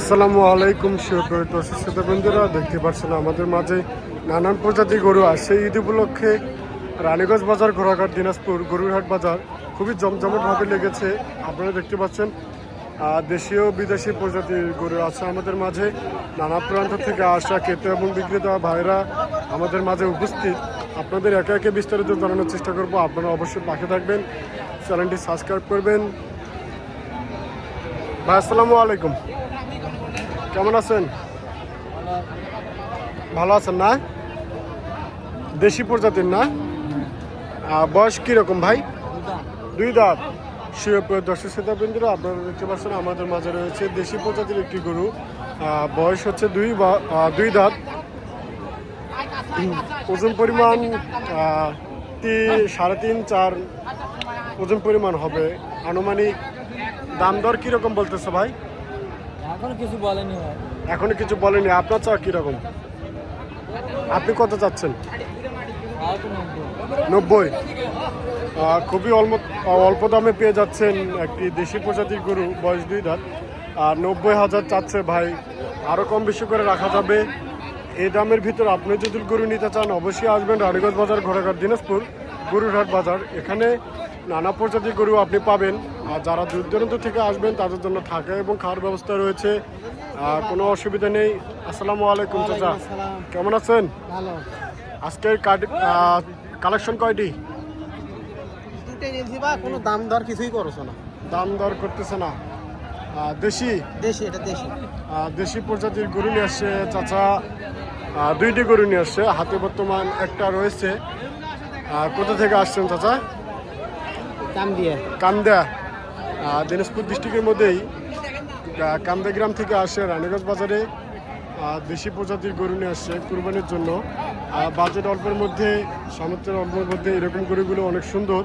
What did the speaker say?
আসসালামু আলাইকুম সুপ্রিয় শ্রোতা বন্ধুরা, দেখতে পাচ্ছেন আমাদের মাঝে নানান প্রজাতির গরু আসছে। ঈদ উপলক্ষে রানীগঞ্জ বাজার, ঘোড়াঘাট, দিনাজপুর গরুরহাট বাজার খুবই জমজমটভাবে লেগেছে। আপনারা দেখতে পাচ্ছেন দেশীয় বিদেশি প্রজাতির গরু আছে আমাদের মাঝে। নানা প্রান্ত থেকে আসা ক্রেতা এবং বিক্রেতা ভাইরা আমাদের মাঝে উপস্থিত। আপনাদের একে একে বিস্তারিত জানানোর চেষ্টা করব। আপনারা অবশ্যই পাশে থাকবেন, চ্যানেলটি সাবস্ক্রাইব করবেন। ভাই আসসালামু আলাইকুম, কেমন আছেন? ভালো আছেন না? দেশি প্রজাতির না? বয়স কীরকম ভাই? দুই দাঁত। সুপ্রিয় দর্শক শ্রোতা বন্ধুরা, আপনারা দেখতে পাচ্ছেন আমাদের মাঝে রয়েছে দেশি প্রজাতির একটি গরু। বয়স হচ্ছে দুই দাঁত। ওজন পরিমাণ 3.5-4 ওজন পরিমাণ হবে আনুমানিক। দাম দর কীরকম বলতেছে ভাই? এখনো কিছু বলেনি ভাই। এখনো কিছু বলেনি। আপনার চাওয়া কীরকম? আপনি কত চাচ্ছেন? 90। খুবই অল্প দামে পেয়ে যাচ্ছেন একটি দেশি প্রজাতির গরু, বয়স 2 দাঁত। আর 90,000 চাচ্ছে ভাই। আরও কম বেশি করে রাখা যাবে। এই দামের ভিতর আপনি যদি গরু নিতে চান অবশ্যই আসবেন রানীগঞ্জ বাজার, ঘোড়াঘাট, দিনাজপুর গরুরহাট বাজার। এখানে নানা প্রজাতির গরু আপনি পাবেন। আর যারা দূর দূরান্ত থেকে আসবেন তাদের জন্য থাকা এবং খাওয়ার ব্যবস্থা রয়েছে, কোনো অসুবিধা নেই। আসসালামু আলাইকুম চাচা, কেমন আছেন? ভালো। আজকের কালেকশন কয়টি? দুটোই নিয়েছি বা কোনো দাম দর কিছুই করছো না। দাম দর করতেছে না। দেশি দেশি, এটা দেশি। দেশি প্রজাতির গরু নিয়ে আসছে চাচা। 2টি গরু নিয়ে আসছে, হাতে বর্তমান একটা রয়েছে। কোথা থেকে আসছেন চাচা? কান্দা, দিনাজপুর ডিস্ট্রিক্টের মধ্যেই কান্দা গ্রাম থেকে আসে রানীগঞ্জ বাজারে। দেশি প্রজাতির গরু নিয়ে আসছে কুরবানির জন্য। বাজেট অল্পের মধ্যে, সামর্থ্যের অল্পের মধ্যে এরকম গরুগুলো অনেক সুন্দর।